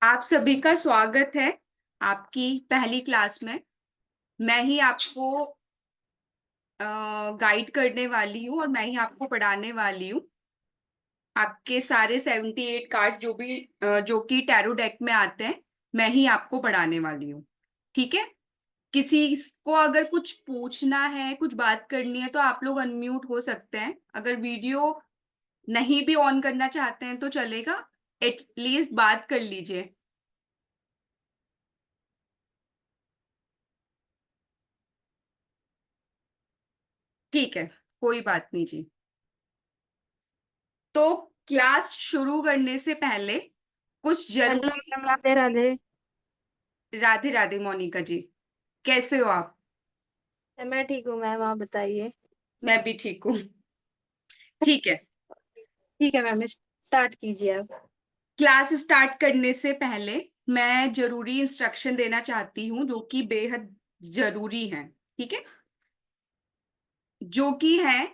आप सभी का स्वागत है आपकी पहली क्लास में। मैं ही आपको गाइड करने वाली हूँ और मैं ही आपको पढ़ाने वाली हूँ। आपके सारे 78 कार्ड जो कि टैरो डेक में आते हैं, मैं ही आपको पढ़ाने वाली हूँ। ठीक है। किसी को अगर कुछ पूछना है, कुछ बात करनी है तो आप लोग अनम्यूट हो सकते हैं। अगर वीडियो नहीं भी ऑन करना चाहते हैं तो चलेगा, एटलीस्ट बात कर लीजिए। ठीक है, कोई बात नहीं जी। तो क्लास शुरू करने से पहले कुछ हेलो जरूरी। मैम, राधे राधे। राधे राधे मोनिका जी, कैसे हो आप? मैं ठीक हूँ मैम, आप बताइए। मैं भी ठीक हूँ। ठीक है। ठीक है मैम, स्टार्ट कीजिए आप। क्लास स्टार्ट करने से पहले मैं जरूरी इंस्ट्रक्शन देना चाहती हूँ जो कि बेहद जरूरी है। ठीक है। जो कि है,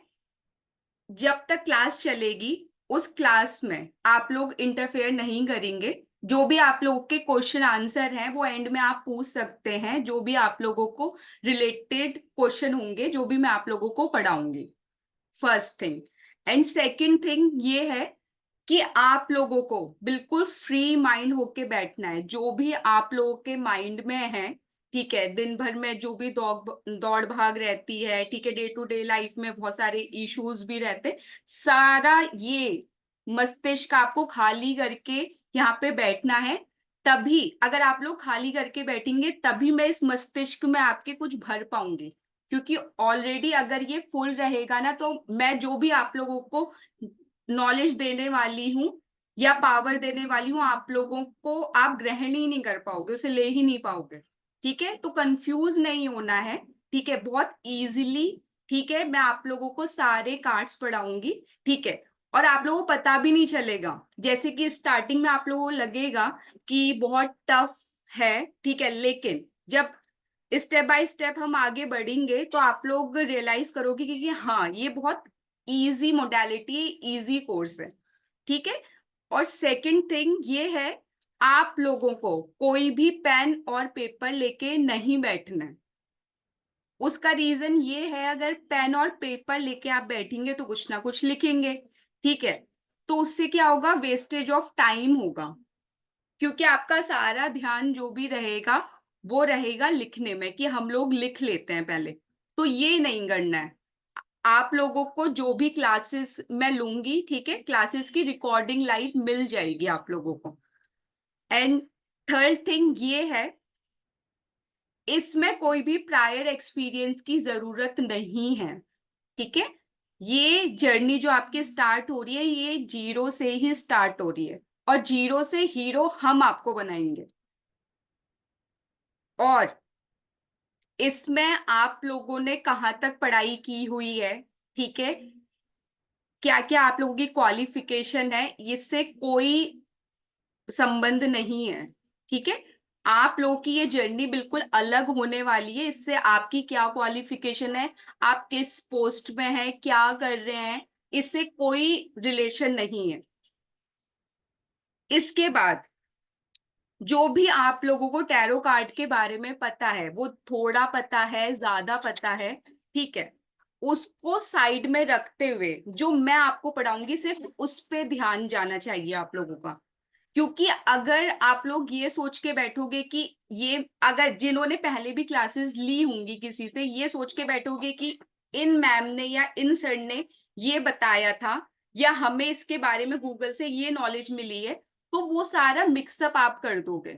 जब तक क्लास चलेगी उस क्लास में आप लोग इंटरफेयर नहीं करेंगे। जो भी आप लोगों के क्वेश्चन आंसर हैं वो एंड में आप पूछ सकते हैं, जो भी आप लोगों को रिलेटेड क्वेश्चन होंगे, जो भी मैं आप लोगों को पढ़ाऊंगी। First thing. And second thing ये है कि आप लोगों को बिल्कुल फ्री माइंड होके बैठना है। जो भी आप लोगों के माइंड में है, ठीक है, दिन भर में जो भी दौड़ दौड़ भाग रहती है, ठीक है, डे टू डे लाइफ में बहुत सारे इश्यूज भी रहते, सारा ये मस्तिष्क आपको खाली करके यहाँ पे बैठना है। तभी अगर आप लोग खाली करके बैठेंगे तभी मैं इस मस्तिष्क में आपके कुछ भर पाऊंगी। क्योंकि ऑलरेडी अगर ये फुल रहेगा ना तो मैं जो भी आप लोगों को नॉलेज देने वाली हूँ या पावर देने वाली हूँ, आप लोगों को आप ग्रहण ही नहीं कर पाओगे, उसे ले ही नहीं पाओगे। ठीक है, तो कंफ्यूज नहीं होना है। ठीक है, बहुत इजीली। ठीक है, मैं आप लोगों को सारे कार्ड्स पढ़ाऊंगी। ठीक है। और आप लोगों को पता भी नहीं चलेगा, जैसे कि स्टार्टिंग में आप लोगों को लगेगा कि बहुत टफ है। ठीक है, लेकिन जब स्टेप बाय स्टेप हम आगे बढ़ेंगे तो आप लोग रियलाइज करोगे कि हाँ, ये बहुत इजी मोडालिटी, इजी कोर्स है। ठीक है। और सेकंड थिंग ये है, आप लोगों को कोई भी पेन और पेपर लेके नहीं बैठना है। उसका रीजन ये है, अगर पेन और पेपर लेके आप बैठेंगे तो कुछ ना कुछ लिखेंगे। ठीक है। तो उससे क्या होगा, वेस्टेज ऑफ टाइम होगा। क्योंकि आपका सारा ध्यान जो भी रहेगा वो रहेगा लिखने में, कि हम लोग लिख लेते हैं पहले। तो ये नहीं करना है। आप लोगों को जो भी क्लासेस मैं लूंगी, ठीक है, क्लासेस की रिकॉर्डिंग लाइव मिल जाएगी आप लोगों को। एंड थर्ड थिंग ये है, इसमें कोई भी प्रायर एक्सपीरियंस की जरूरत नहीं है। ठीक है। ये जर्नी जो आपकी स्टार्ट हो रही है, ये जीरो से ही स्टार्ट हो रही है। और जीरो से हीरो हम आपको बनाएंगे। और इसमें आप लोगों ने कहाँ तक पढ़ाई की हुई है, ठीक है, क्या क्या आप लोगों की क्वालिफिकेशन है, इससे कोई संबंध नहीं है। ठीक है। आप लोगों की ये जर्नी बिल्कुल अलग होने वाली है। इससे आपकी क्या क्वालिफिकेशन है, आप किस पोस्ट में हैं, क्या कर रहे हैं, इससे कोई रिलेशन नहीं है। इसके बाद जो भी आप लोगों को टैरो कार्ड के बारे में पता है, वो थोड़ा पता है, ज्यादा पता है, ठीक है, उसको साइड में रखते हुए जो मैं आपको पढ़ाऊंगी सिर्फ उस पे ध्यान जाना चाहिए आप लोगों का। क्योंकि अगर आप लोग ये सोच के बैठोगे कि ये, अगर जिन्होंने पहले भी क्लासेस ली होंगी किसी से, ये सोच के बैठोगे कि इन मैम ने या इन सर ने ये बताया था या हमें इसके बारे में गूगल से ये नॉलेज मिली है, तो वो सारा मिक्सअप आप कर दोगे।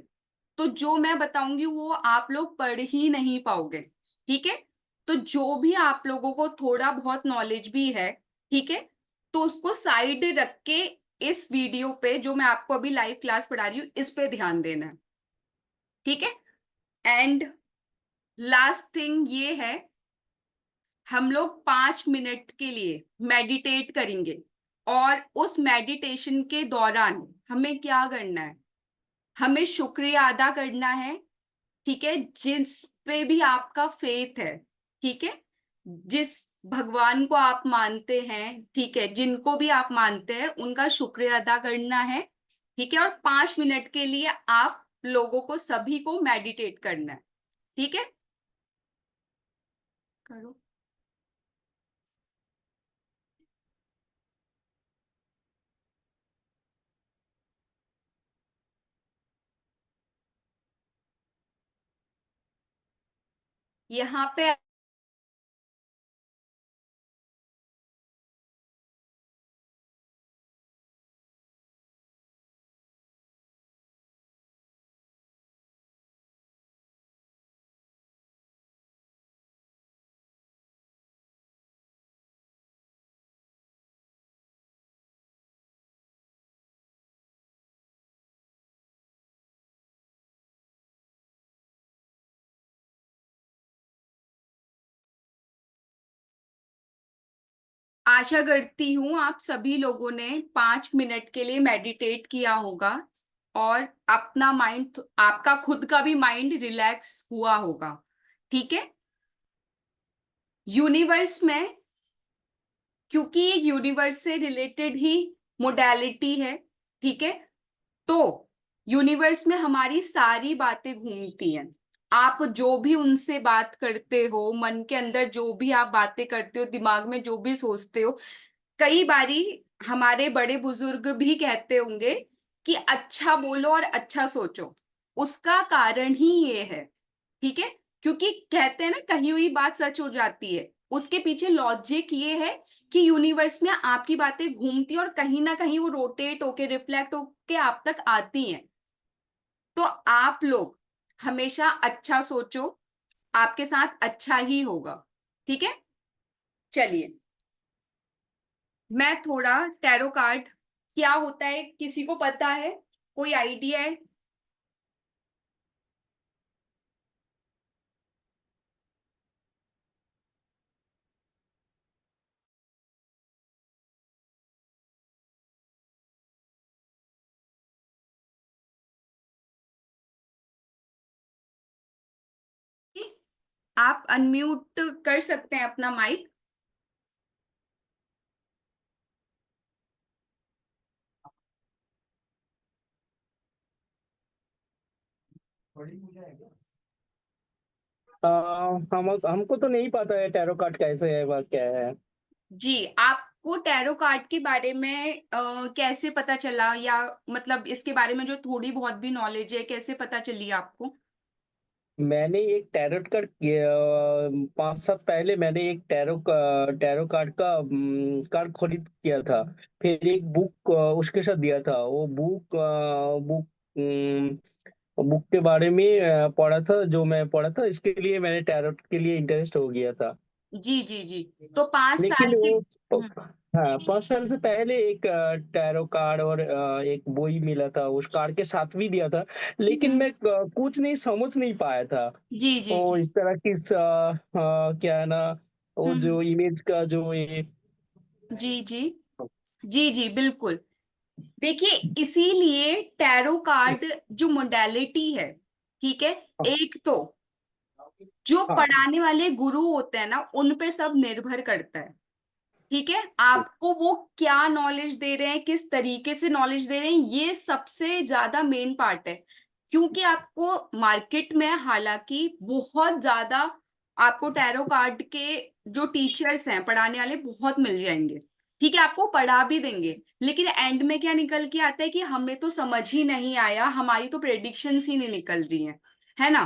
तो जो मैं बताऊंगी वो आप लोग पढ़ ही नहीं पाओगे। ठीक है। तो जो भी आप लोगों को थोड़ा बहुत नॉलेज भी है, ठीक है, तो उसको साइड रख के इस वीडियो पे जो मैं आपको अभी लाइव क्लास पढ़ा रही हूँ इस पे ध्यान देना है। ठीक है। एंड लास्ट थिंग ये है, हम लोग 5 मिनट के लिए मेडिटेट करेंगे। और उस मेडिटेशन के दौरान हमें क्या करना है, हमें शुक्रिया अदा करना है। ठीक है, जिस पे भी आपका फेथ है, ठीक है, जिस भगवान को आप मानते हैं, ठीक है, जिनको भी आप मानते हैं उनका शुक्रिया अदा करना है। ठीक है, और 5 मिनट के लिए आप लोगों को सभी को मेडिटेट करना है। ठीक है, करो। यहाँ पे आशा करती हूँ आप सभी लोगों ने 5 मिनट के लिए मेडिटेट किया होगा और अपना माइंड, आपका खुद का भी माइंड रिलैक्स हुआ होगा। ठीक है, यूनिवर्स में, क्योंकि ये यूनिवर्स से रिलेटेड ही मोडालिटी है, ठीक है, तो यूनिवर्स में हमारी सारी बातें घूमती हैं। आप जो भी उनसे बात करते हो, मन के अंदर जो भी आप बातें करते हो, दिमाग में जो भी सोचते हो, कई बारी हमारे बड़े बुजुर्ग भी कहते होंगे कि अच्छा बोलो और अच्छा सोचो। उसका कारण ही ये है, ठीक है, क्योंकि कहते हैं ना, कही हुई बात सच हो जाती है। उसके पीछे लॉजिक ये है कि यूनिवर्स में आपकी बातें घूमती और कहीं ना कहीं वो रोटेट होके, रिफ्लेक्ट होके आप तक आती हैं। तो आप लोग हमेशा अच्छा सोचो, आपके साथ अच्छा ही होगा। ठीक है, चलिए, मैं थोड़ा टैरो कार्ड क्या होता है, किसी को पता है, कोई आइडिया है? आप अनम्यूट कर सकते हैं अपना माइक। हमको तो नहीं पता है टैरो कार्ड कैसे है, वह क्या है। जी, आपको टैरो कार्ड के बारे में कैसे पता चला, या मतलब इसके बारे में जो थोड़ी बहुत भी नॉलेज है, कैसे पता चली आपको? मैंने एक टैरो कार्ड 5 साल पहले मैंने एक टैरो कार्ड का कार्ड खरीद किया था। फिर एक बुक उसके साथ दिया था। वो बुक बुक के बारे में पढ़ा था। जो मैं पढ़ा था, इसके लिए मैंने टैरो के लिए इंटरेस्ट हो गया था। जी जी जी। तो 5 साल लेकिन के, वो, हाँ, 5 साल से पहले एक टैरो कार्ड और एक बोई मिला था। उस कार्ड के साथ भी दिया था, लेकिन मैं कुछ नहीं समझ नहीं पाया था। जी जी वो जी। इस तरह की क्या है ना, वो हम्म। जो इमेज का जो ये। जी जी जी जी, बिल्कुल। देखिए, इसीलिए टैरो कार्ड जो मोडालिटी है, ठीक है, एक तो जो हाँ, पढ़ाने वाले गुरु होते हैं ना, उन पे सब निर्भर करता है। ठीक है, आपको वो क्या नॉलेज दे रहे हैं, किस तरीके से नॉलेज दे रहे हैं, ये सबसे ज्यादा मेन पार्ट है। क्योंकि आपको मार्केट में हालांकि बहुत ज्यादा, आपको टैरो कार्ड के जो टीचर्स हैं, पढ़ाने वाले बहुत मिल जाएंगे। ठीक है, आपको पढ़ा भी देंगे, लेकिन एंड में क्या निकल के आता है कि हमें तो समझ ही नहीं आया, हमारी तो प्रेडिक्शंस ही नहीं निकल रही हैं, है ना।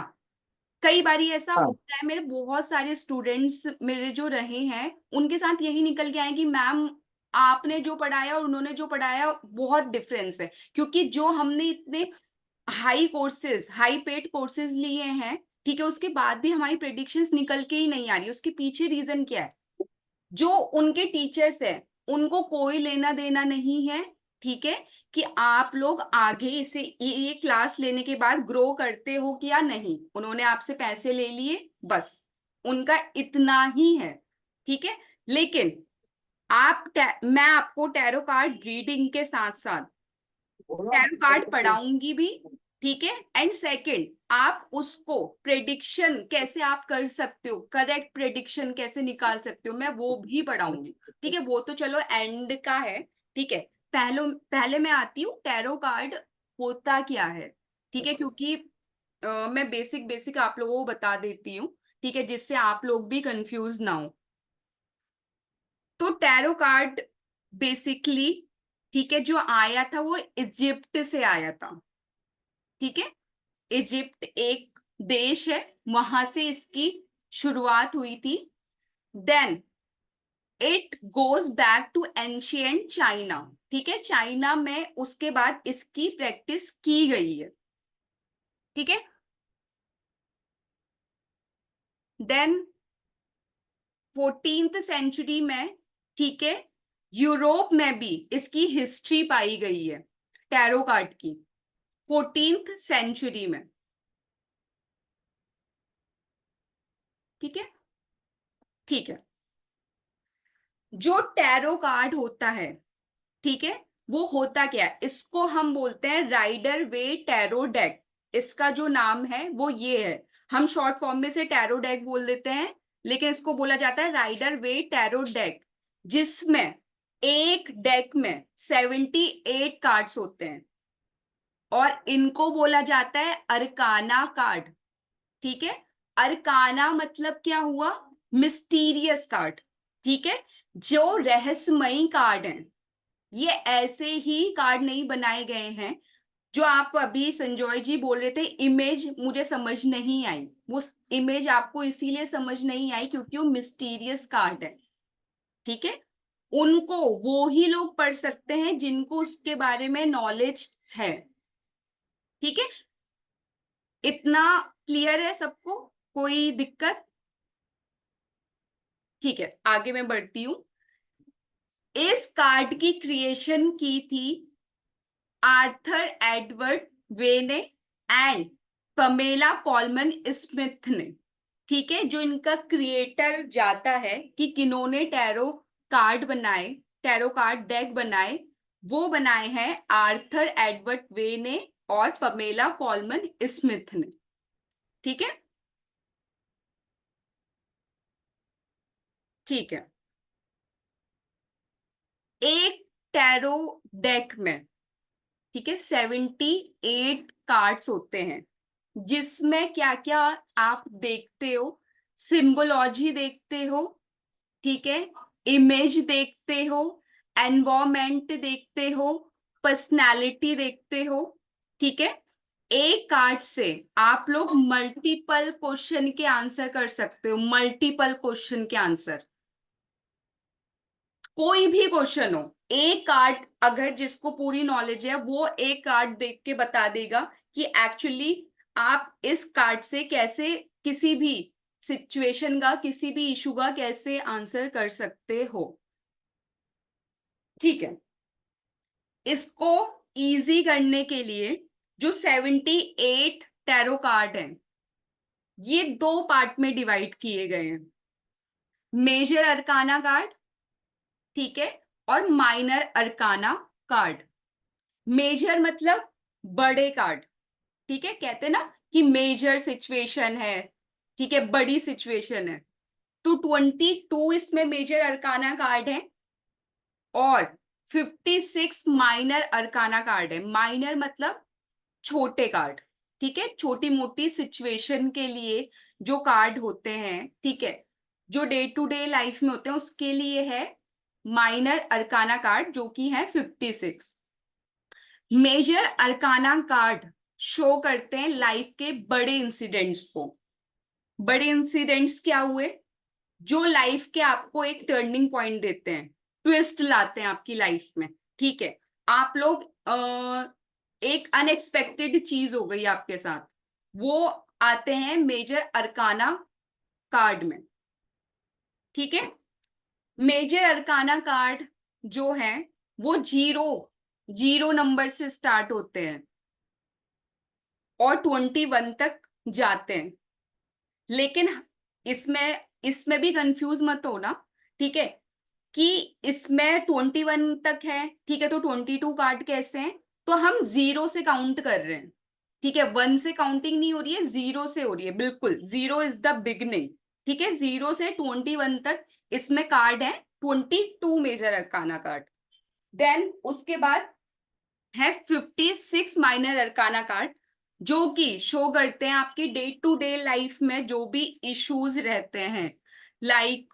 कई बारी ऐसा हाँ, होता है, मेरे बहुत सारे स्टूडेंट्स मेरे जो रहे हैं, उनके साथ यही निकल के आए कि मैम, आपने जो पढ़ाया और उन्होंने जो पढ़ाया बहुत डिफरेंस है। क्योंकि जो हमने इतने high courses, high paid courses लिए हैं, ठीक है, उसके बाद भी हमारी प्रेडिक्शंस निकल के ही नहीं आ रही। उसके पीछे रीजन क्या है? जो उनके टीचर्स हैं, उनको कोई लेना देना नहीं है। ठीक है, कि आप लोग आगे इसे ये क्लास लेने के बाद ग्रो करते हो कि या नहीं, उन्होंने आपसे पैसे ले लिए, बस उनका इतना ही है। ठीक है, लेकिन मैं आपको टैरो कार्ड रीडिंग के साथ साथ टैरो कार्ड पढ़ाऊंगी भी। ठीक है, एंड सेकंड, आप उसको प्रेडिक्शन कैसे आप कर सकते हो, करेक्ट प्रेडिक्शन कैसे निकाल सकते हो, मैं वो भी पढ़ाऊंगी। ठीक है, वो तो चलो एंड का है। ठीक है, पहले मैं आती हूँ टैरो कार्ड होता क्या है, ठीक है, क्योंकि मैं बेसिक बेसिक आप लोगों को बता देती हूँ, ठीक है, जिससे आप लोग भी कंफ्यूज ना हो। तो टैरो कार्ड बेसिकली, ठीक है, जो आया था वो इजिप्ट से आया था, ठीक है। इजिप्ट एक देश है, वहां से इसकी शुरुआत हुई थी। Then it goes back to ancient China, ठीक है, चाइना में उसके बाद इसकी प्रैक्टिस की गई है, ठीक है। देन 14th सेंचुरी में, ठीक है, यूरोप में भी इसकी हिस्ट्री पाई गई है टैरो कार्ड की, 14th सेंचुरी में, ठीक है। ठीक है, जो टैरो कार्ड होता है, ठीक है, वो होता क्या है, इसको हम बोलते हैं राइडर वे टैरो डेक। इसका जो नाम है वो ये है, हम शॉर्ट फॉर्म में से टैरो डेक बोल देते हैं, लेकिन इसको बोला जाता है राइडर वे टैरो डेक, जिसमें एक डेक में 78 कार्ड्स होते हैं और इनको बोला जाता है अरकाना कार्ड, ठीक है। अरकाना मतलब क्या हुआ, मिस्टीरियस कार्ड, ठीक है, जो रहस्यमयी कार्ड हैं। ये ऐसे ही कार्ड नहीं बनाए गए हैं, जो आप अभी संजय जी बोल रहे थे इमेज मुझे समझ नहीं आई, वो इमेज आपको इसीलिए समझ नहीं आई क्योंकि वो मिस्टीरियस कार्ड है, ठीक है। उनको वो ही लोग पढ़ सकते हैं जिनको उसके बारे में नॉलेज है, ठीक है। इतना क्लियर है सबको, कोई दिक्कत? ठीक है, आगे मैं बढ़ती हूँ। इस कार्ड की क्रिएशन की थी आर्थर एडवर्ड वे ने एंड पमेला कॉलमन स्मिथ ने, ठीक है। जो इनका क्रिएटर जाता है कि किन्होंने टैरो कार्ड बनाए, टैरो कार्ड डेक बनाए, वो बनाए हैं आर्थर एडवर्ड वे ने और पमेला कॉलमन स्मिथ ने, ठीक है। ठीक है, एक टैरो डेक में, ठीक है, 78 कार्ड्स होते हैं, जिसमें क्या क्या आप देखते हो, सिंबोलॉजी देखते हो, ठीक है, इमेज देखते हो, एनवायरमेंट देखते हो, पर्सनालिटी देखते हो, ठीक है। एक कार्ड से आप लोग मल्टीपल क्वेश्चन के आंसर कर सकते हो, मल्टीपल क्वेश्चन के आंसर, कोई भी क्वेश्चन हो। एक कार्ड अगर जिसको पूरी नॉलेज है वो एक कार्ड देख के बता देगा कि एक्चुअली आप इस कार्ड से कैसे किसी भी सिचुएशन का, किसी भी इशू का कैसे आंसर कर सकते हो, ठीक है। इसको इजी करने के लिए जो 78 टैरो कार्ड हैं, ये दो पार्ट में डिवाइड किए गए हैं, मेजर अरकाना कार्ड, ठीक है, और माइनर अरकाना कार्ड। मेजर मतलब बड़े कार्ड, ठीक है, कहते हैं ना कि मेजर सिचुएशन है, ठीक है, बड़ी सिचुएशन है, तो 22 इसमें मेजर अरकाना कार्ड है और 56 माइनर अरकाना कार्ड है। माइनर मतलब छोटे कार्ड, ठीक है, छोटी मोटी सिचुएशन के लिए जो कार्ड होते हैं, ठीक है, जो डे टू डे लाइफ में होते हैं उसके लिए है माइनर अरकाना कार्ड, जो कि है 56। मेजर अरकाना कार्ड शो करते हैं लाइफ के बड़े इंसिडेंट्स को। बड़े इंसिडेंट्स क्या हुए, जो लाइफ के आपको एक टर्निंग पॉइंट देते हैं, ट्विस्ट लाते हैं आपकी लाइफ में, ठीक है। आप लोग एक अनएक्सपेक्टेड चीज हो गई आपके साथ, वो आते हैं मेजर अरकाना कार्ड में, ठीक है। मेजर अरकाना कार्ड जो है वो जीरो जीरो नंबर से स्टार्ट होते हैं और 21 तक जाते हैं, लेकिन इसमें इसमें भी कंफ्यूज मत होना, ठीक है, कि इसमें 21 तक है, ठीक है, तो 22 कार्ड कैसे हैं, तो हम जीरो से काउंट कर रहे हैं, ठीक है, 1 से काउंटिंग नहीं हो रही है, जीरो से हो रही है, बिल्कुल जीरो इज द बिगनिंग, ठीक है। जीरो से 21 तक इसमें कार्ड है, 22 मेजर अरकाना कार्ड, देन उसके बाद है 56 माइनर अरकाना कार्ड, जो कि शो करते हैं आपकी डे टू डे लाइफ में जो भी इश्यूज रहते हैं, लाइक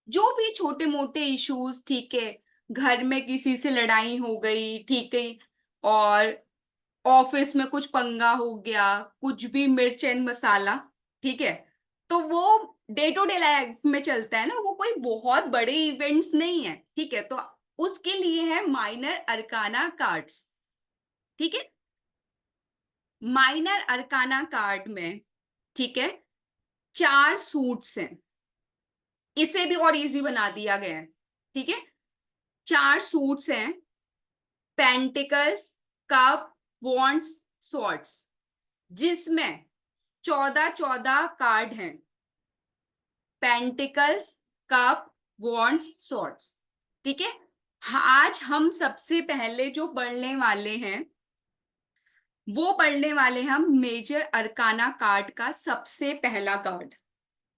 जो भी छोटे मोटे इश्यूज, ठीक है, घर में किसी से लड़ाई हो गई, ठीक है, और ऑफिस में कुछ पंगा हो गया, कुछ भी मिर्च एंड मसाला, ठीक है, तो वो डे टू डे लाइफ में चलता है ना, वो कोई बहुत बड़े इवेंट्स नहीं है, ठीक है, तो उसके लिए है माइनर अरकाना कार्ड्स, ठीक है। माइनर अरकाना कार्ड में, ठीक है, 4 सूट्स हैं, इसे भी और इजी बना दिया गया है, ठीक है। 4 सूट्स हैं, पेंटिकल्स, कप, वॉन्ड्स, स्वॉर्ड्स, जिसमें 14 कार्ड हैं, पेंटिकल्स, कप, वॉन्ड्स, स्वॉर्ड्स, ठीक है। आज हम सबसे पहले जो पढ़ने वाले हैं वो पढ़ने वाले हम मेजर अरकाना कार्ड का सबसे पहला कार्ड,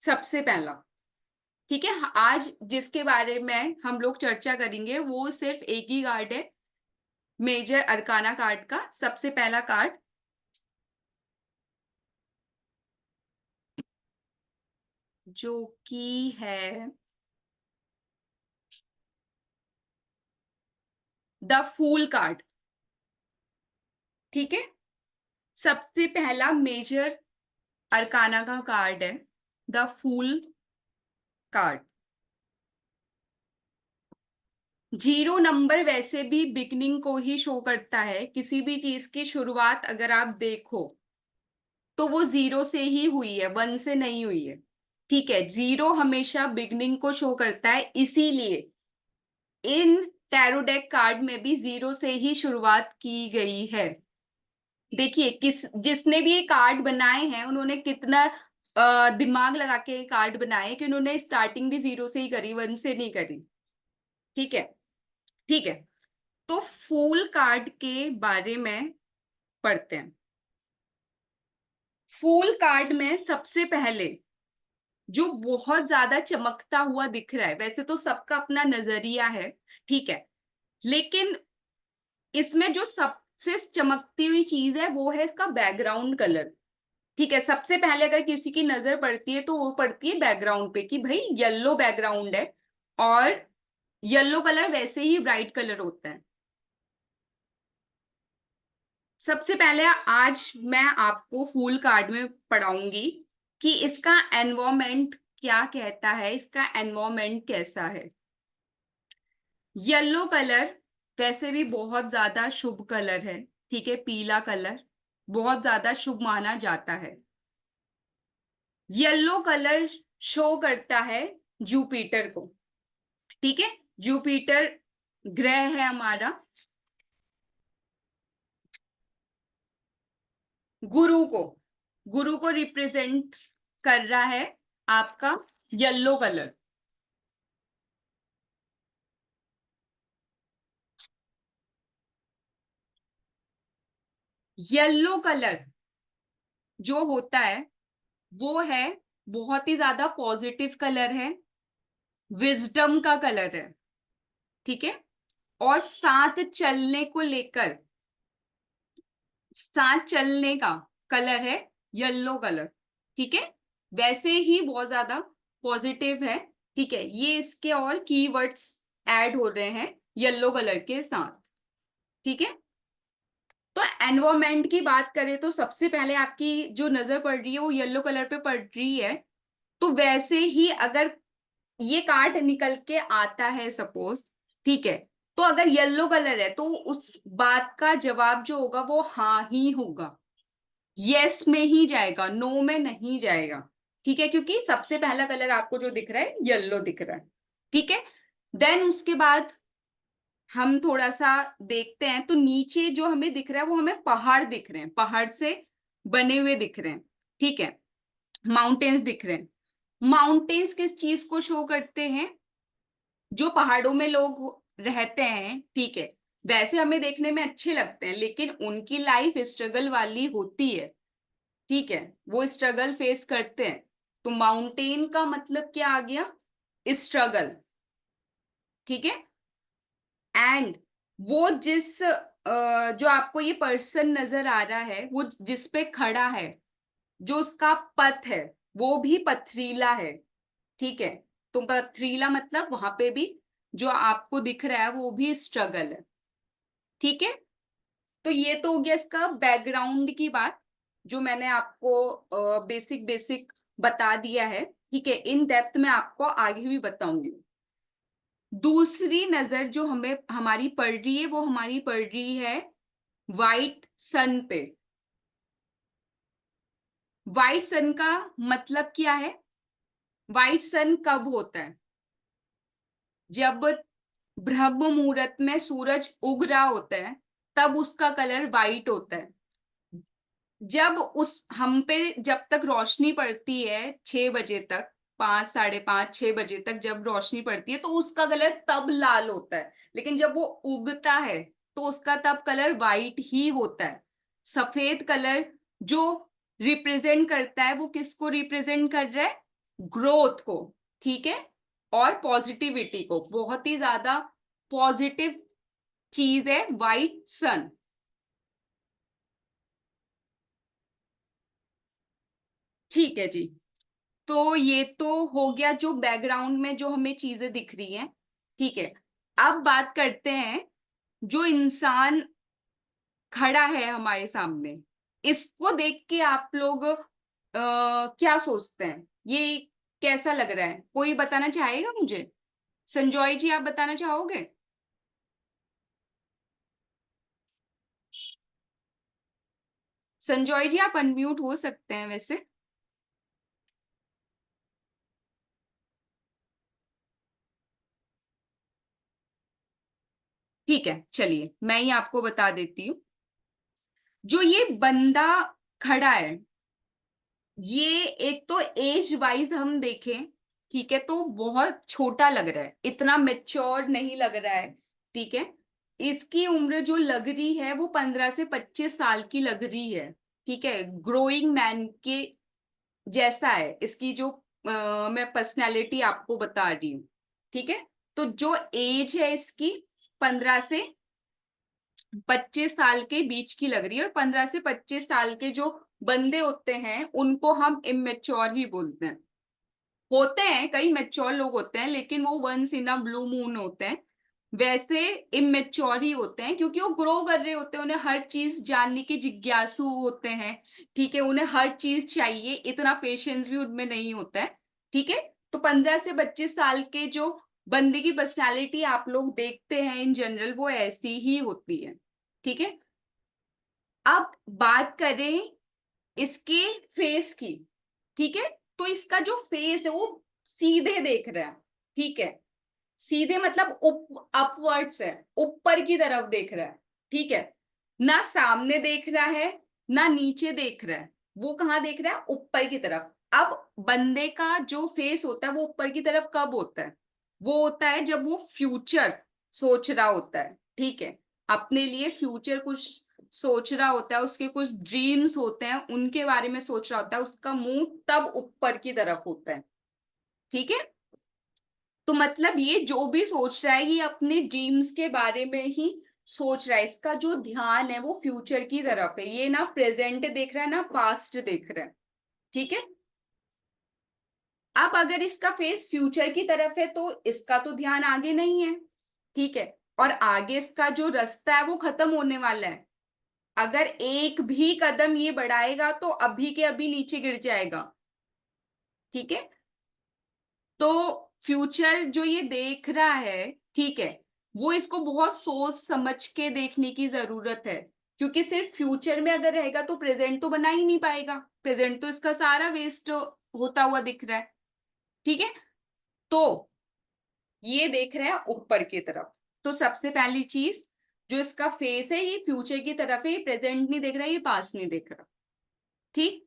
सबसे पहला, ठीक है। आज जिसके बारे में हम लोग चर्चा करेंगे वो सिर्फ एक ही कार्ड है, मेजर अरकाना कार्ड का सबसे पहला कार्ड, जो कि है द फूल कार्ड, ठीक है। सबसे पहला मेजर अरकाना का कार्ड है द फूल कार्ड। 0 नंबर वैसे भी बिगनिंग को ही शो करता है, किसी भी चीज की शुरुआत अगर आप देखो तो वो 0 से ही हुई है, 1 से नहीं हुई है, ठीक है। 0 हमेशा बिगनिंग को शो करता है, इसीलिए इन टैरो डेक कार्ड में भी 0 से ही शुरुआत की गई है। देखिए जिसने भी ये कार्ड बनाए हैं उन्होंने कितना दिमाग लगा के कार्ड बनाए कि उन्होंने स्टार्टिंग भी 0 से ही करी, 1 से नहीं करी, ठीक है, ठीक है। तो फूल कार्ड के बारे में पढ़ते हैं। फूल कार्ड में सबसे पहले जो बहुत ज्यादा चमकता हुआ दिख रहा है, वैसे तो सबका अपना नजरिया है, ठीक है, लेकिन इसमें जो सबसे चमकती हुई चीज है वो है इसका बैकग्राउंड कलर, ठीक है। सबसे पहले अगर किसी की नजर पड़ती है तो वो पड़ती है बैकग्राउंड पे, कि भाई येलो बैकग्राउंड है, और येलो कलर वैसे ही ब्राइट कलर होता है। सबसे पहले आज मैं आपको फूल कार्ड में पढ़ाऊंगी कि इसका एनवायरमेंट क्या कहता है, इसका एनवायरमेंट कैसा है। येलो कलर वैसे भी बहुत ज्यादा शुभ कलर है, ठीक है, पीला कलर बहुत ज्यादा शुभ माना जाता है। येलो कलर शो करता है जुपिटर को, ठीक है, जुपिटर ग्रह है हमारा, गुरु को रिप्रेजेंट कर रहा है आपका येलो कलर। येलो कलर जो होता है वो है बहुत ही ज्यादा पॉजिटिव कलर है, विजडम का कलर है, ठीक है, और साथ चलने का कलर है येलो कलर, ठीक है, वैसे ही बहुत ज्यादा पॉजिटिव है, ठीक है। ये इसके और कीवर्ड्स ऐड हो रहे हैं येलो कलर के साथ, ठीक है। तो एनवायरमेंट की बात करें तो सबसे पहले आपकी जो नजर पड़ रही है वो येलो कलर पे पड़ रही है, तो वैसे ही अगर ये कार्ड निकल के आता है सपोज, ठीक है, तो अगर येलो कलर है तो उस बात का जवाब जो होगा वो हाँ ही होगा, यस में ही जाएगा, नो में नहीं जाएगा, ठीक है, क्योंकि सबसे पहला कलर आपको जो दिख रहा है येलो दिख रहा है, ठीक है। देन उसके बाद हम थोड़ा सा देखते हैं तो नीचे जो हमें दिख रहा है वो हमें पहाड़ दिख रहे हैं, पहाड़ से बने हुए दिख रहे हैं, ठीक है, माउंटेन्स दिख रहे हैं। माउंटेन्स किस चीज को शो करते हैं, जो पहाड़ों में लोग रहते हैं, ठीक है, वैसे हमें देखने में अच्छे लगते हैं लेकिन उनकी लाइफ स्ट्रगल वाली होती है, ठीक है, वो स्ट्रगल फेस करते हैं, तो माउंटेन का मतलब क्या आ गया, स्ट्रगल, ठीक है। एंड वो जो आपको ये पर्सन नजर आ रहा है, वो जिस पे खड़ा है, जो उसका पथ है वो भी पथरीला है। ठीक है, तो पथरीला मतलब वहां पे भी जो आपको दिख रहा है वो भी स्ट्रगल है। ठीक है, तो ये तो हो गया इसका बैकग्राउंड की बात, जो मैंने आपको बेसिक बेसिक बता दिया है। ठीक है, इन डेप्थ में आपको आगे भी बताऊंगी। दूसरी नजर जो हमें हमारी पड़ रही है, वो हमारी पड़ रही है वाइट सन पे। वाइट सन का मतलब क्या है? वाइट सन कब होता है? जब ब्रह्म मुहूर्त में सूरज उग रहा होता है, तब उसका कलर वाइट होता है। जब उस हम पे जब तक रोशनी पड़ती है 6 बजे तक, 5, 5:30, 6 बजे तक जब रोशनी पड़ती है, तो उसका कलर तब लाल होता है। लेकिन जब वो उगता है तो उसका तब कलर वाइट ही होता है। सफेद कलर जो रिप्रेजेंट करता है, वो किसको रिप्रेजेंट कर रहा है? ग्रोथ को। ठीक है, और पॉजिटिविटी को। बहुत ही ज्यादा पॉजिटिव चीज है वाइट सन। ठीक है जी, तो ये तो हो गया जो बैकग्राउंड में जो हमें चीजें दिख रही हैं। ठीक है, अब बात करते हैं जो इंसान खड़ा है हमारे सामने, इसको देख के आप लोग क्या सोचते हैं? ये कैसा लग रहा है? कोई बताना चाहेगा मुझे? संजॉय जी, आप बताना चाहोगे? संजॉय जी, आप अनम्यूट हो सकते हैं वैसे। ठीक है, चलिए मैं ही आपको बता देती हूँ। जो ये बंदा खड़ा है, ये एक तो एज वाइज हम देखें, ठीक है, तो बहुत छोटा लग रहा है, इतना मेच्योर नहीं लग रहा है। ठीक है, इसकी उम्र जो लग रही है वो 15 से 25 साल की लग रही है। ठीक है, ग्रोइंग मैन के जैसा है इसकी जो मैं पर्सनैलिटी आपको बता रही हूँ। ठीक है, तो जो एज है इसकी 15 से 25 साल के बीच की लग रही है। और 15 से 25 साल के जो बंदे होते हैं उनको हम इमेच्योर ही बोलते हैं। होते हैं कई मेच्योर लोग होते हैं, लेकिन वो once in a blue moon होते हैं। वैसे इमेच्योर ही होते हैं, क्योंकि वो ग्रो कर रहे होते हैं, उन्हें हर चीज जानने के जिज्ञासु होते हैं। ठीक है, उन्हें हर चीज चाहिए, इतना पेशेंस भी उनमें नहीं होता है। ठीक है, तो 15 से 25 साल के जो बंदे की पर्सनालिटी आप लोग देखते हैं इन जनरल, वो ऐसी ही होती है। ठीक है, अब बात करें इसके फेस की। ठीक है, तो इसका जो फेस है वो सीधे देख रहा है। ठीक है, सीधे मतलब अपवर्ड्स है, ऊपर की तरफ देख रहा है। ठीक है, ना सामने देख रहा है ना नीचे देख रहा है, वो कहाँ देख रहा है? ऊपर की तरफ। अब बंदे का जो फेस होता है वो ऊपर की तरफ कब होता है? वो होता है जब वो फ्यूचर सोच रहा होता है। ठीक है, अपने लिए फ्यूचर कुछ सोच रहा होता है, उसके कुछ ड्रीम्स होते हैं, उनके बारे में सोच रहा होता है, उसका मुंह तब ऊपर की तरफ होता है। ठीक है, तो मतलब ये जो भी सोच रहा है, ये अपने ड्रीम्स के बारे में ही सोच रहा है। इसका जो ध्यान है वो फ्यूचर की तरफ है, ये ना प्रेजेंट देख रहा है ना पास्ट देख रहा है। ठीक है, अब अगर इसका फेस फ्यूचर की तरफ है तो इसका तो ध्यान आगे नहीं है। ठीक है, और आगे इसका जो रास्ता है वो खत्म होने वाला है। अगर एक भी कदम ये बढ़ाएगा तो अभी के अभी नीचे गिर जाएगा। ठीक है, तो फ्यूचर जो ये देख रहा है, ठीक है, वो इसको बहुत सोच समझ के देखने की जरूरत है। क्योंकि सिर्फ फ्यूचर में अगर रहेगा तो प्रेजेंट तो बना ही नहीं पाएगा, प्रेजेंट तो इसका सारा वेस्ट होता हुआ दिख रहा है। ठीक है, तो ये देख रहा है ऊपर की तरफ। तो सबसे पहली चीज, जो इसका फेस है ये फ्यूचर की तरफ है, ये प्रेजेंट नहीं देख रहा है, ये पास्ट नहीं देख रहा। ठीक,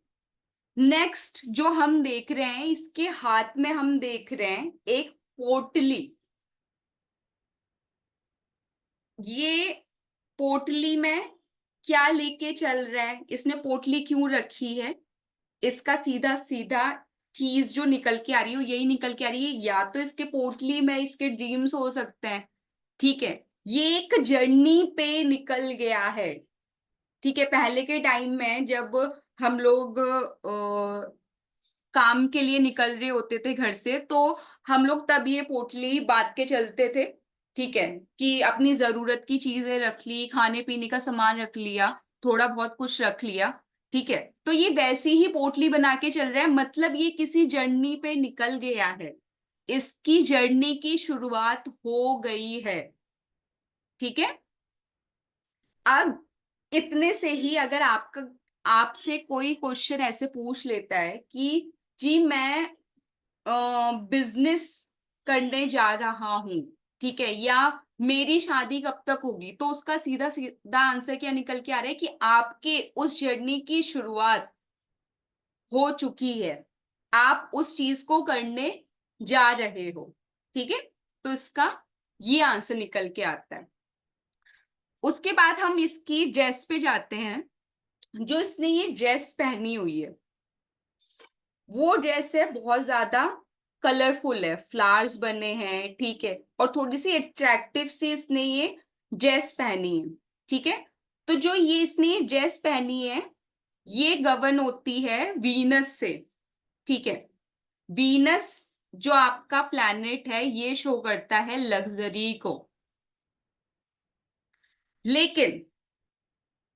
नेक्स्ट जो हम देख रहे हैं, इसके हाथ में हम देख रहे हैं एक पोटली। ये पोटली में क्या लेके चल रहा है? इसने पोटली क्यों रखी है? इसका सीधा सीधा चीज जो निकल के आ रही है, यही निकल के आ रही है, या तो इसके पोटली में इसके ड्रीम्स हो सकते हैं। ठीक है, ये एक जर्नी पे निकल गया है। ठीक है, पहले के टाइम में जब हम लोग काम के लिए निकल रहे होते थे घर से, तो हम लोग तब ये पोटली बांध के चलते थे। ठीक है, कि अपनी जरूरत की चीजें रख ली, खाने पीने का सामान रख लिया, थोड़ा बहुत कुछ रख लिया। ठीक है, तो ये वैसी ही पोटली बना के चल रहा है, मतलब ये किसी जर्नी पे निकल गया है, इसकी जर्नी की शुरुआत हो गई है। ठीक है, अब इतने से ही अगर आपका आपसे कोई क्वेश्चन ऐसे पूछ लेता है कि जी मैं बिजनेस करने जा रहा हूं, ठीक है, या मेरी शादी कब तक होगी, तो उसका सीधा सीधा आंसर क्या निकल के आ रहा है कि आपके उस जर्नी की शुरुआत हो चुकी है, आप उस चीज को करने जा रहे हो। ठीक है, तो इसका ये आंसर निकल के आता है। उसके बाद हम इसकी ड्रेस पे जाते हैं। जो इसने ये ड्रेस पहनी हुई है, वो ड्रेस है बहुत ज्यादा कलरफुल है, फ्लावर्स बने हैं। ठीक है, और थोड़ी सी अट्रैक्टिव सी इसने ये ड्रेस पहनी है। ठीक है, तो जो ये इसने ये ड्रेस पहनी है, ये गवर्न होती है वीनस से। ठीक है, वीनस जो आपका प्लैनेट है, ये शो करता है लग्जरी को। लेकिन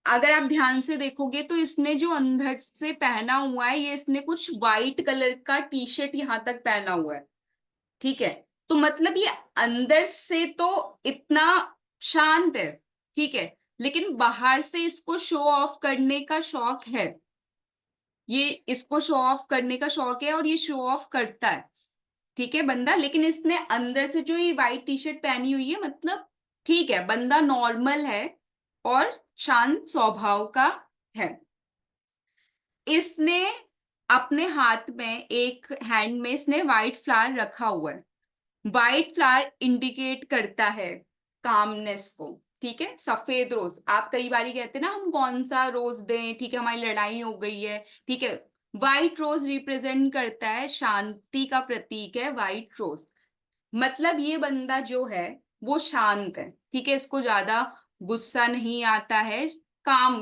अगर आप ध्यान से देखोगे तो इसने जो अंदर से पहना हुआ है, ये इसने कुछ वाइट कलर का टी शर्ट यहां तक पहना हुआ है। ठीक है, तो मतलब ये अंदर से तो इतना शांत है। ठीक है, लेकिन बाहर से इसको शो ऑफ करने का शौक है, ये इसको शो ऑफ करने का शौक है और ये शो ऑफ करता है। ठीक है बंदा, लेकिन इसने अंदर से जो ये वाइट टी शर्ट पहनी हुई है, मतलब ठीक है, बंदा नॉर्मल है और शांत स्वभाव का है। इसने अपने हाथ में, एक हैंड में इसने व्हाइट फ्लावर रखा हुआ है। व्हाइट फ्लावर इंडिकेट करता है कामनेस को। ठीक है, सफेद रोज, आप कई बारी कहते हैं ना हम कौन सा रोज दें, ठीक है, हमारी लड़ाई हो गई है। ठीक है, व्हाइट रोज रिप्रेजेंट करता है, शांति का प्रतीक है व्हाइट रोज। मतलब ये बंदा जो है वो शांत है। ठीक है, इसको ज्यादा गुस्सा नहीं आता है, काम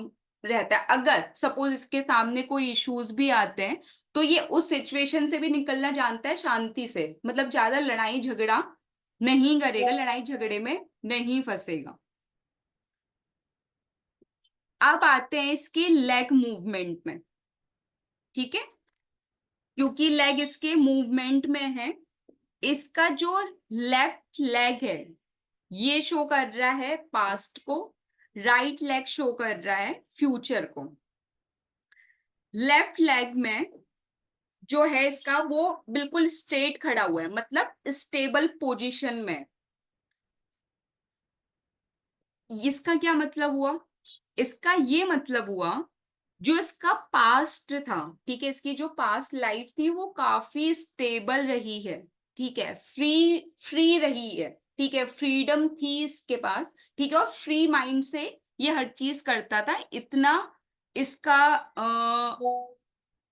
रहता है। अगर सपोज इसके सामने कोई इश्यूज भी आते हैं, तो ये उस सिचुएशन से भी निकलना जानता है शांति से, मतलब ज्यादा लड़ाई झगड़ा नहीं करेगा, लड़ाई झगड़े में नहीं फंसेगा। अब आते हैं इसके लेग मूवमेंट में। ठीक है, क्योंकि लेग इसके मूवमेंट में है, इसका जो लेफ्ट लेग है ये शो कर रहा है पास्ट को, राइट लेग शो कर रहा है फ्यूचर को। लेफ्ट लेग में जो है इसका, वो बिल्कुल स्ट्रेट खड़ा हुआ है, मतलब स्टेबल पोजीशन में। इसका क्या मतलब हुआ? इसका ये मतलब हुआ, जो इसका पास्ट था, ठीक है, इसकी जो पास्ट लाइफ थी वो काफी स्टेबल रही है। ठीक है, फ्री फ्री रही है। ठीक है, फ्रीडम थी इसके पास। ठीक है, और फ्री माइंड से ये हर चीज करता था, इतना इसका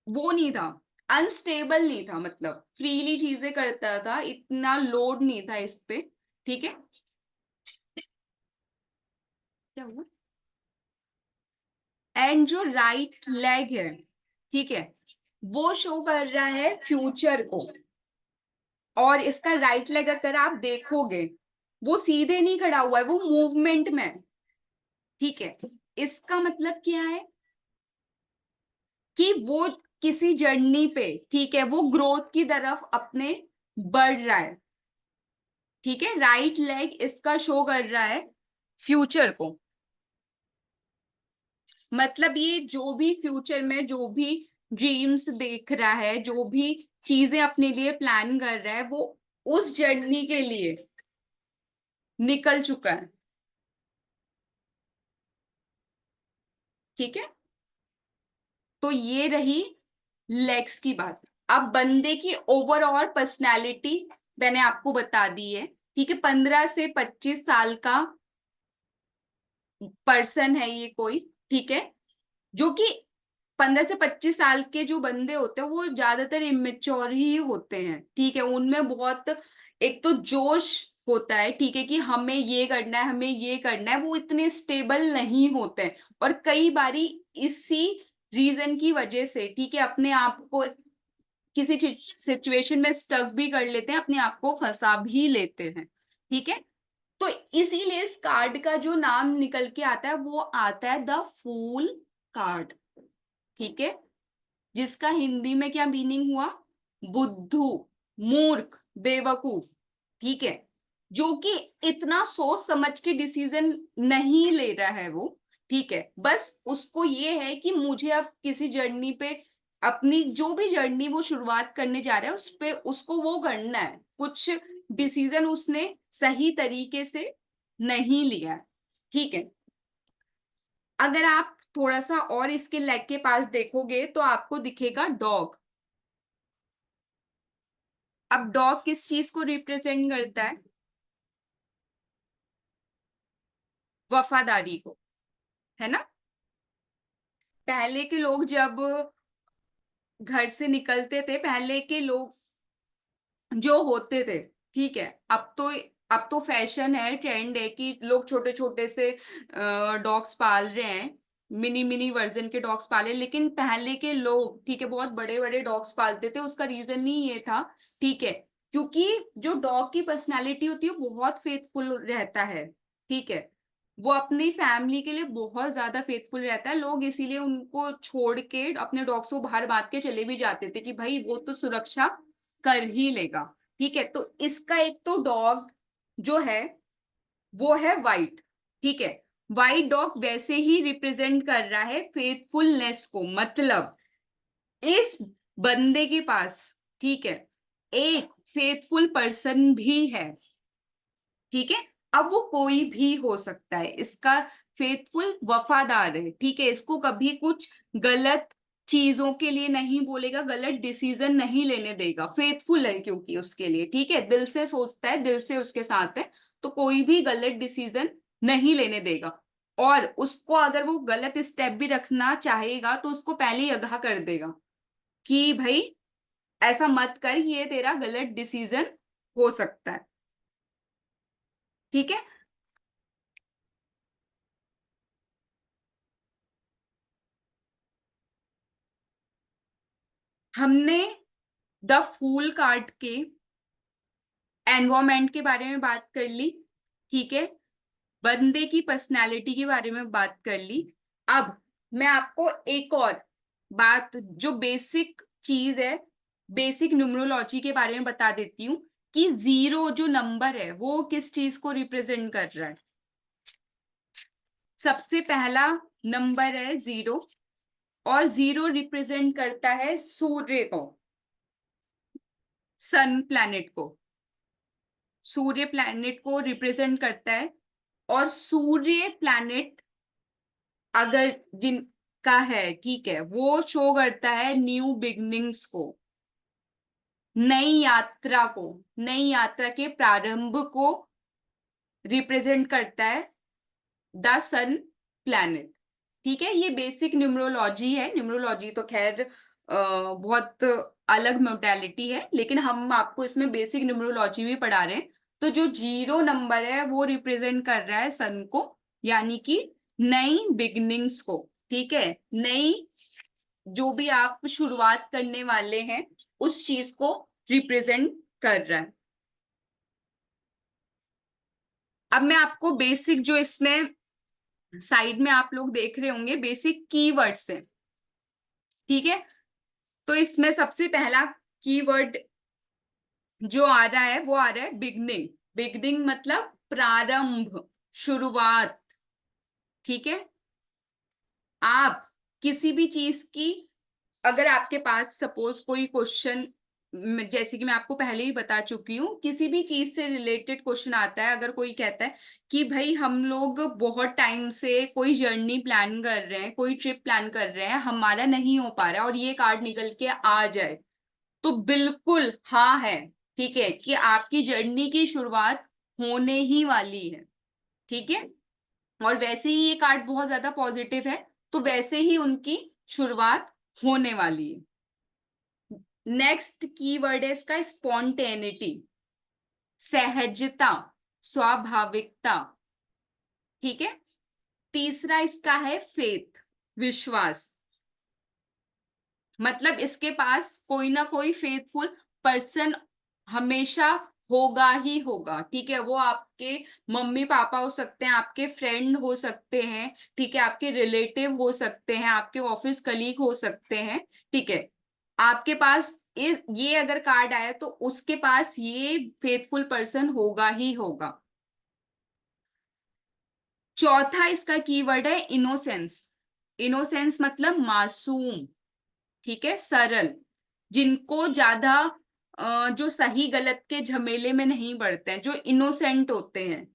वो नहीं था, अनस्टेबल नहीं था, मतलब फ्रीली चीजें करता था, इतना लोड नहीं था इस पे। ठीक है, क्या हुआ? एंड जो राइट लेग है, ठीक है, वो शो कर रहा है फ्यूचर को। और इसका राइट लेग अगर आप देखोगे, वो सीधे नहीं खड़ा हुआ है, वो मूवमेंट में है। ठीक है, इसका मतलब क्या है कि वो किसी जर्नी पे, ठीक है, वो ग्रोथ की तरफ अपने बढ़ रहा है। ठीक है, राइट लेग इसका शो कर रहा है फ्यूचर को, मतलब ये जो भी फ्यूचर में जो भी ड्रीम्स देख रहा है, जो भी चीजें अपने लिए प्लान कर रहा है, वो उस जर्नी के लिए निकल चुका है। ठीक है, तो ये रही लेग्स की बात। अब बंदे की ओवरऑल पर्सनैलिटी मैंने आपको बता दी है। ठीक है, 15 से 25 साल का पर्सन है ये कोई। ठीक है, जो कि 15 से 25 साल के जो बंदे होते हैं वो ज्यादातर इमेच्योर ही होते हैं। ठीक है, उनमें बहुत, एक तो जोश होता है, ठीक है, कि हमें ये करना है, हमें ये करना है, वो इतने स्टेबल नहीं होते हैं। और कई बारी इसी रीजन की वजह से, ठीक है, अपने आप को किसी सिचुएशन में स्टक भी कर लेते हैं, अपने आप को फंसा भी लेते हैं, ठीक है। तो इसीलिए इस कार्ड का जो नाम निकल के आता है वो आता है द फूल कार्ड, ठीक है, जिसका हिंदी में क्या मीनिंग हुआ? बुद्धू, मूर्ख, बेवकूफ, ठीक है, जो कि इतना सोच समझ के डिसीजन नहीं ले रहा है वो, ठीक है, बस उसको ये है कि मुझे अब किसी जर्नी पे, अपनी जो भी जर्नी वो शुरुआत करने जा रहा है उस पे उसको वो करना है, कुछ डिसीजन उसने सही तरीके से नहीं लिया है, ठीक है। अगर आप थोड़ा सा और इसके लेग के पास देखोगे तो आपको दिखेगा डॉग। अब डॉग किस चीज को रिप्रेजेंट करता है? वफादारी को, है ना। पहले के लोग जब घर से निकलते थे, पहले के लोग जो होते थे, ठीक है, अब तो फैशन है, ट्रेंड है कि लोग छोटे छोटे से डॉग्स पाल रहे हैं, मिनी मिनी वर्जन के डॉग्स पाले, लेकिन पहले के लोग, ठीक है, बहुत बड़े बड़े डॉग्स पालते थे। उसका रीजन ही ये था, ठीक है, क्योंकि जो डॉग की पर्सनालिटी होती है वो बहुत फेथफुल रहता है, ठीक है, वो अपनी फैमिली के लिए बहुत ज्यादा फेथफुल रहता है। लोग इसीलिए उनको छोड़ के अपने डॉग्स को बाहर बांध के चले भी जाते थे कि भाई वो तो सुरक्षा कर ही लेगा, ठीक है। तो इसका एक तो डॉग जो है वो है वाइट, ठीक है, वाइट डॉग वैसे ही रिप्रेजेंट कर रहा है फेथफुलनेस को, मतलब इस बंदे के पास, ठीक है, एक फेथफुल पर्सन भी है, ठीक है। अब वो कोई भी हो सकता है, इसका फेथफुल वफादार है, ठीक है, इसको कभी कुछ गलत चीजों के लिए नहीं बोलेगा, गलत डिसीजन नहीं लेने देगा, फेथफुल है क्योंकि उसके लिए, ठीक है, दिल से सोचता है, दिल से उसके साथ है, तो कोई भी गलत डिसीजन नहीं लेने देगा। और उसको अगर वो गलत स्टेप भी रखना चाहेगा तो उसको पहले ही आगाह कर देगा कि भाई ऐसा मत कर, ये तेरा गलत डिसीजन हो सकता है, ठीक है। हमने द फूल कार्ड के एनवायरमेंट के बारे में बात कर ली, ठीक है, बंदे की पर्सनालिटी के बारे में बात कर ली। अब मैं आपको एक और बात, जो बेसिक चीज है, बेसिक न्यूमरोलॉजी के बारे में बता देती हूँ कि जीरो जो नंबर है वो किस चीज को रिप्रेजेंट कर रहा है। सबसे पहला नंबर है जीरो, और जीरो रिप्रेजेंट करता है सूर्य को, सन प्लैनेट को, सूर्य प्लैनेट को रिप्रेजेंट करता है। और सूर्य प्लैनेट अगर जिनका है, ठीक है, वो शो करता है न्यू बिगनिंग्स को, नई यात्रा को, नई यात्रा के प्रारंभ को रिप्रेजेंट करता है द सन प्लैनेट, ठीक है। ये बेसिक न्यूमरोलॉजी है, न्यूमरोलॉजी तो खैर बहुत अलग मोडालिटी है, लेकिन हम आपको इसमें बेसिक न्यूमरोलॉजी भी पढ़ा रहे हैं। तो जो जीरो नंबर है वो रिप्रेजेंट कर रहा है सन को, यानी कि नई बिगनिंग्स को, ठीक है, नई जो भी आप शुरुआत करने वाले हैं उस चीज को रिप्रेजेंट कर रहा है। अब मैं आपको बेसिक, जो इसमें साइड में आप लोग देख रहे होंगे, बेसिक कीवर्ड्स हैं, ठीक है। तो इसमें सबसे पहला कीवर्ड जो आ रहा है वो आ रहा है बिगनिंग। बिगनिंग मतलब प्रारंभ, शुरुआत, ठीक है। आप किसी भी चीज की, अगर आपके पास सपोज कोई क्वेश्चन, जैसे कि मैं आपको पहले ही बता चुकी हूँ, किसी भी चीज से रिलेटेड क्वेश्चन आता है, अगर कोई कहता है कि भाई हम लोग बहुत टाइम से कोई जर्नी प्लान कर रहे हैं, कोई ट्रिप प्लान कर रहे हैं, हमारा नहीं हो पा रहा है, और ये कार्ड निकल के आ जाए, तो बिल्कुल हाँ है, ठीक है, कि आपकी जर्नी की शुरुआत होने ही वाली है, ठीक है। और वैसे ही ये कार्ड बहुत ज्यादा पॉजिटिव है, तो वैसे ही उनकी शुरुआत होने वाली है। नेक्स्ट कीवर्ड है इसका स्पॉन्टेनिटी, सहजता, स्वाभाविकता, ठीक है। तीसरा इसका है फेथ, विश्वास, मतलब इसके पास कोई ना कोई फेथफुल पर्सन हमेशा होगा ही होगा, ठीक है। वो आपके मम्मी पापा हो सकते हैं, आपके फ्रेंड हो सकते हैं, ठीक है, आपके रिलेटिव हो सकते हैं, आपके ऑफिस कलीग हो सकते हैं, ठीक है। आपके पास ये अगर कार्ड आया तो उसके पास ये फेथफुल पर्सन होगा ही होगा। चौथा इसका कीवर्ड है इनोसेंस। इनोसेंस मतलब मासूम, ठीक है, सरल, जिनको ज्यादा जो सही गलत के झमेले में नहीं पड़ते हैं, जो इनोसेंट होते हैं,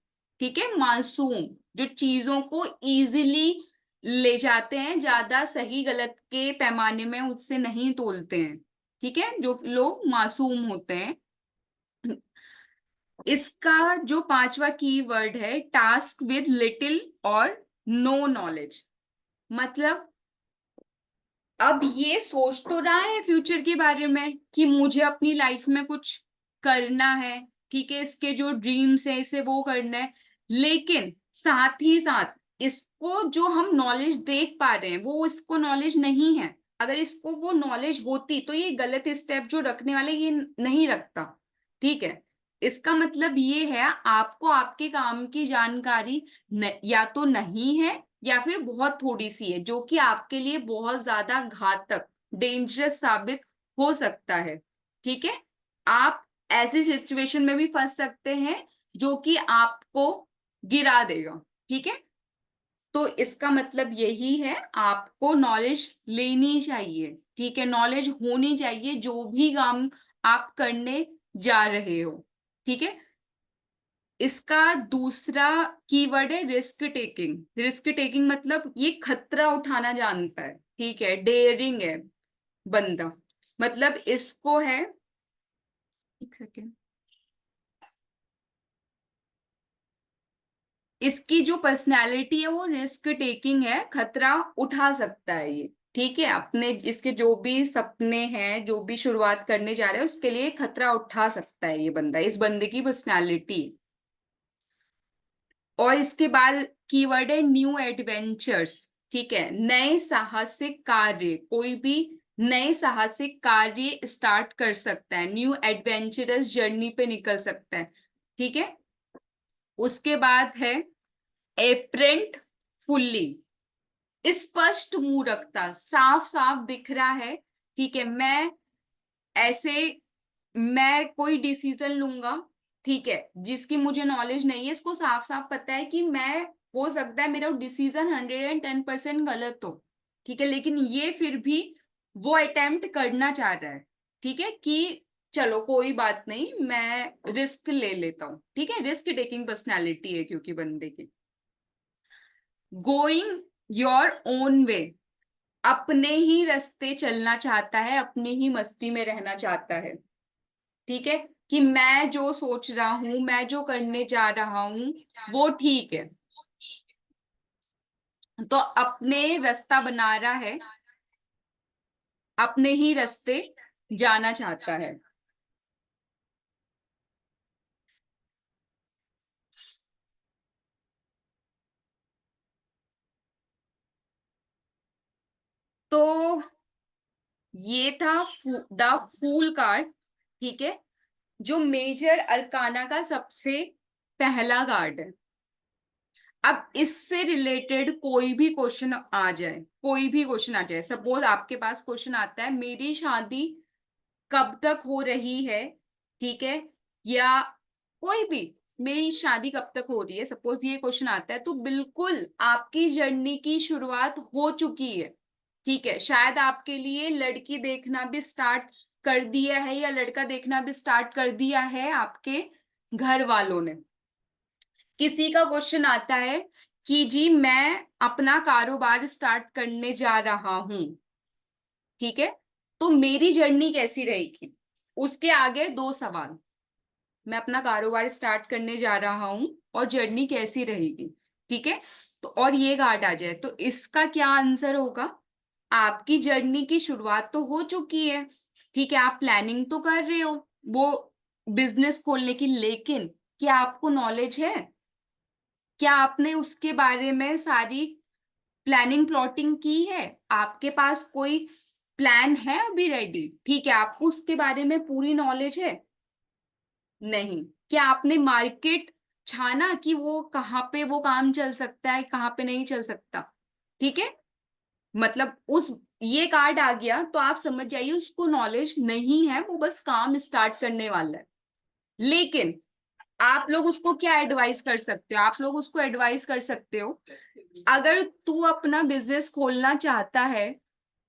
ठीक है, मासूम, जो चीजों को इजीली ले जाते हैं, ज्यादा सही गलत के पैमाने में उससे नहीं तोलते हैं, ठीक है, जो लोग मासूम होते हैं। इसका जो पांचवा कीवर्ड है टास्क विद लिटिल और नो नॉलेज, मतलब अब ये सोच तो रहा है फ्यूचर के बारे में कि मुझे अपनी लाइफ में कुछ करना है, ठीक है, इसके जो ड्रीम्स है इसे वो करना है, लेकिन साथ ही साथ इसको जो हम नॉलेज देख पा रहे हैं वो इसको नॉलेज नहीं है। अगर इसको वो नॉलेज होती तो ये गलत स्टेप जो रखने वाले ये नहीं रखता, ठीक है। इसका मतलब ये है आपको आपके काम की जानकारी या तो नहीं है या फिर बहुत थोड़ी सी है, जो कि आपके लिए बहुत ज्यादा घातक, डेंजरस साबित हो सकता है, ठीक है। आप ऐसी सिचुएशन में भी फंस सकते हैं जो कि आपको गिरा देगा, ठीक है। तो इसका मतलब यही है आपको नॉलेज लेनी चाहिए, ठीक है, नॉलेज होनी चाहिए जो भी काम आप करने जा रहे हो, ठीक है। इसका दूसरा कीवर्ड है रिस्क टेकिंग। रिस्क टेकिंग मतलब ये खतरा उठाना जानता है, ठीक है, डेयरिंग है बंदा, मतलब इसको है, एक सेकेंड, इसकी जो पर्सनैलिटी है वो रिस्क टेकिंग है, खतरा उठा सकता है ये, ठीक है, अपने इसके जो भी सपने हैं, जो भी शुरुआत करने जा रहे हैं उसके लिए खतरा उठा सकता है ये बंदा, इस बंदे की पर्सनैलिटी। और इसके बाद कीवर्ड है न्यू एडवेंचर्स, ठीक है, नए साहसिक कार्य, कोई भी नए साहसिक कार्य स्टार्ट कर सकता है, न्यू एडवेंचरस जर्नी पे निकल सकता है, ठीक है। उसके बाद है एपरेंट फुल्ली, स्पष्ट मुंह रखता, साफ साफ दिख रहा है, ठीक है, ऐसे मैं कोई डिसीजन लूंगा, ठीक है, जिसकी मुझे नॉलेज नहीं है, इसको साफ साफ पता है कि मैं, हो सकता है मेरा डिसीजन 110% गलत हो, ठीक है, लेकिन ये फिर भी वो अटेम्प्ट करना चाह रहा है, ठीक है, कि चलो कोई बात नहीं मैं रिस्क ले लेता हूँ, ठीक है, रिस्क टेकिंग पर्सनैलिटी है क्योंकि बंदे की। गोइंग योर ओन वे, अपने ही रास्ते चलना चाहता है, अपनी ही मस्ती में रहना चाहता है, ठीक है, कि मैं जो सोच रहा हूं, मैं जो करने जा रहा हूं वो ठीक है, तो अपने रास्ता बना रहा है, अपने ही रास्ते जाना चाहता है। तो ये था द फूल कार्ड, ठीक है, जो मेजर अरकाना का सबसे पहला कार्ड है। अब इससे रिलेटेड कोई भी क्वेश्चन आ जाए, कोई भी क्वेश्चन आ जाए, सपोज आपके पास क्वेश्चन आता है मेरी शादी कब तक हो रही है, ठीक है, या कोई भी मेरी शादी कब तक हो रही है, सपोज ये क्वेश्चन आता है, तो बिल्कुल आपकी जर्नी की शुरुआत हो चुकी है, ठीक है, शायद आपके लिए लड़की देखना भी स्टार्ट कर दिया है या लड़का देखना भी स्टार्ट कर दिया है आपके घर वालों ने। किसी का क्वेश्चन आता है कि जी मैं अपना कारोबार स्टार्ट करने जा रहा हूं, ठीक है, तो मेरी जर्नी कैसी रहेगी, उसके आगे दो सवाल, मैं अपना कारोबार स्टार्ट करने जा रहा हूं और जर्नी कैसी रहेगी, ठीक है, तो और ये कार्ड आ जाए तो इसका क्या आंसर होगा, आपकी जर्नी की शुरुआत तो हो चुकी है, ठीक है, आप प्लानिंग तो कर रहे हो वो बिजनेस खोलने की, लेकिन क्या आपको नॉलेज है? क्या आपने उसके बारे में सारी प्लानिंग प्लॉटिंग की है? आपके पास कोई प्लान है अभी रेडी? ठीक है, आपको उसके बारे में पूरी नॉलेज है? नहीं। क्या आपने मार्केट छाना कि वो कहाँ पे वो काम चल सकता है, कहाँ पे नहीं चल सकता? ठीक है, मतलब उस ये कार्ड आ गया तो आप समझ जाइए उसको नॉलेज नहीं है, वो बस काम स्टार्ट करने वाला है। लेकिन आप लोग उसको क्या एडवाइस कर सकते हो? आप लोग उसको एडवाइस कर सकते हो, अगर तू अपना बिजनेस खोलना चाहता है,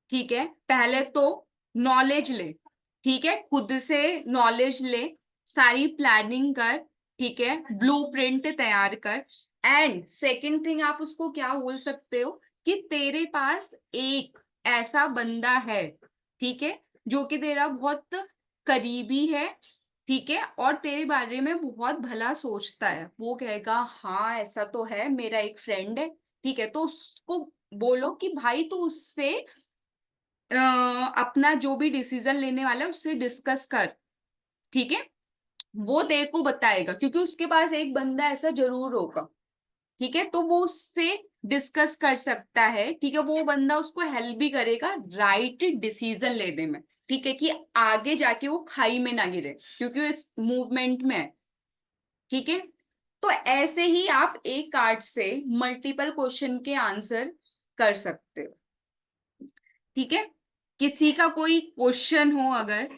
ठीक है, पहले तो नॉलेज ले। ठीक है, खुद से नॉलेज ले, सारी प्लानिंग कर, ठीक है, ब्लूप्रिंट तैयार कर। एंड सेकंड थिंग आप उसको क्या बोल सकते हो कि तेरे पास एक ऐसा बंदा है, ठीक है, जो कि तेरा बहुत करीबी है, ठीक है, और तेरे बारे में बहुत भला सोचता है। वो कहेगा हाँ ऐसा तो है, मेरा एक फ्रेंड है, ठीक है, तो उसको बोलो कि भाई तू उससे अपना जो भी डिसीजन लेने वाला है उससे डिस्कस कर। ठीक है, वो तेरे को बताएगा क्योंकि उसके पास एक बंदा ऐसा जरूर होगा। ठीक है, तो वो उससे डिस्कस कर सकता है, ठीक है, वो बंदा उसको हेल्प भी करेगा राइट डिसीजन लेने में। ठीक है, कि आगे जाके वो खाई में ना गिरे क्योंकि वो इस मूवमेंट में है। ठीक है, तो ऐसे ही आप एक कार्ड से मल्टीपल क्वेश्चन के आंसर कर सकते हो। ठीक है, किसी का कोई क्वेश्चन हो अगर,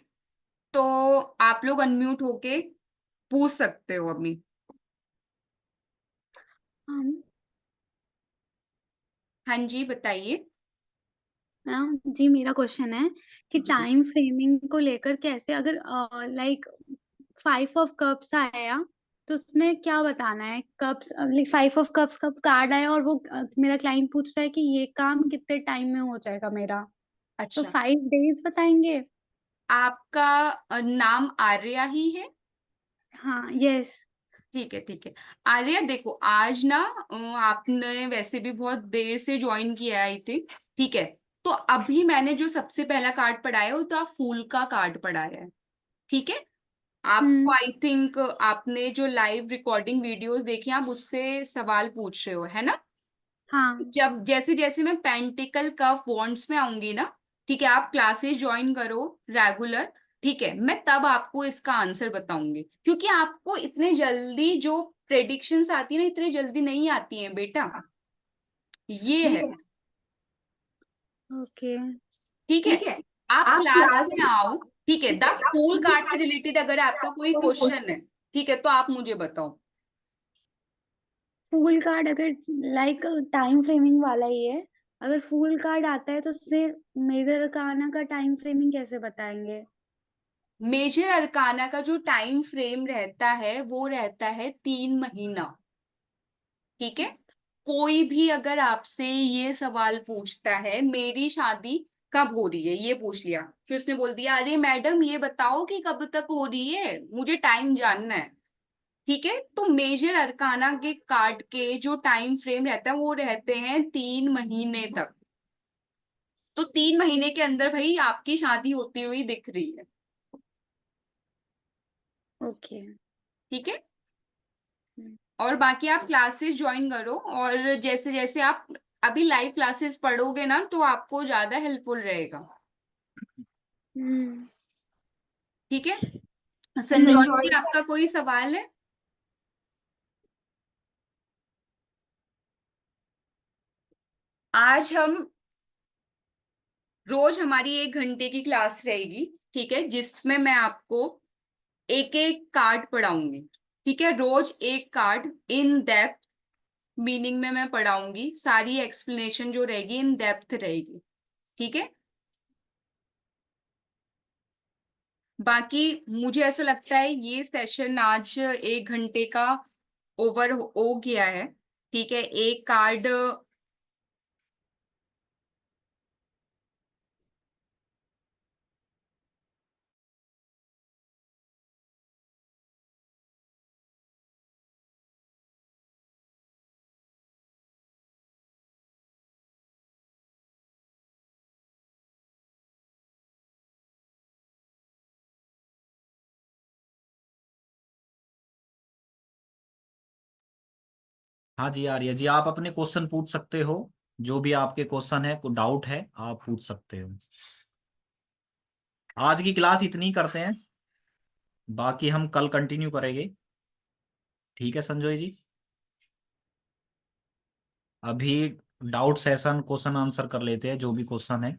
तो आप लोग अनम्यूट होके पूछ सकते हो अभी। हम हाँ जी, बताइए। मैम जी, मेरा क्वेश्चन है कि जी। टाइम फ्रेमिंग को लेकर कैसे, अगर लाइक 5 ऑफ कप्स आया तो उसमें क्या बताना है? कप्स, 5 ऑफ कप्स का कार्ड आया और वो मेरा क्लाइंट पूछ रहा है कि ये काम कितने टाइम में हो जाएगा मेरा, तो अच्छा, 5 डेज बताएंगे? आपका नाम आर्या ही है? हाँ, यस। ठीक है, ठीक है। आर्या देखो, आज ना आपने वैसे भी बहुत देर से ज्वाइन किया है आई थिंक। ठीक है, तो अभी मैंने जो सबसे पहला कार्ड पढ़ाया है वो तो आप फूल का कार्ड पढ़ाया है। ठीक है, आपको हम्म। आई थिंक आपने जो लाइव रिकॉर्डिंग वीडियोस देखी आप उससे सवाल पूछ रहे हो, है ना? हाँ। जब जैसे जैसे मैं पेंटिकल कफ वॉन्ड्स में आऊंगी ना, ठीक है, आप क्लासेस ज्वाइन करो रेगुलर, ठीक है, मैं तब आपको इसका आंसर बताऊंगी क्योंकि आपको इतने जल्दी जो प्रेडिक्शंस आती है ना, इतनी जल्दी नहीं आती हैं बेटा। ये है। ओके। ठीक है, आप क्लास में आओ। ठीक है, द फूल कार्ड से रिलेटेड अगर आपका कोई क्वेश्चन है, ठीक है, तो आप मुझे बताओ। फूल कार्ड अगर लाइक टाइम फ्रेमिंग वाला ही है, अगर फूल कार्ड आता है तो उससे मेजर अरकाना का टाइम फ्रेमिंग कैसे बताएंगे? मेजर अरकाना का जो टाइम फ्रेम रहता है वो रहता है 3 महीना। ठीक है, कोई भी अगर आपसे ये सवाल पूछता है मेरी शादी कब हो रही है, ये पूछ लिया, फिर उसने बोल दिया अरे मैडम ये बताओ कि कब तक हो रही है, मुझे टाइम जानना है। ठीक है, तो मेजर अरकाना के कार्ड के जो टाइम फ्रेम रहता है वो रहते हैं 3 महीने तक। तो 3 महीने के अंदर भाई आपकी शादी होती हुई दिख रही है। ओके। ठीक है, हम्म। और बाकी आप क्लासेस ज्वाइन करो, और जैसे जैसे आप अभी लाइव क्लासेस पढ़ोगे ना तो आपको ज्यादा हेल्पफुल रहेगा। हम्म। ठीक है, संजय जी आपका कोई सवाल है? आज हम रोज हमारी 1 घंटे की क्लास रहेगी, ठीक है, जिसमें मैं आपको एक एक कार्ड पढ़ाऊंगी। ठीक है, रोज एक कार्ड इन डेप्थ मीनिंग में मैं पढ़ाऊंगी, सारी एक्सप्लेनेशन जो रहेगी इन डेप्थ रहेगी। ठीक है, बाकी मुझे ऐसा लगता है ये सेशन आज 1 घंटे का ओवर हो गया है। ठीक है, एक कार्ड हाँ जी आर्य जी, आप अपने क्वेश्चन पूछ सकते हो। जो भी आपके क्वेश्चन है, कोई डाउट है, आप पूछ सकते हो। आज की क्लास इतनी करते हैं, बाकी हम कल कंटिन्यू करेंगे। ठीक है संजय जी। अभी डाउट सेशन क्वेश्चन आंसर कर लेते हैं, जो भी क्वेश्चन है।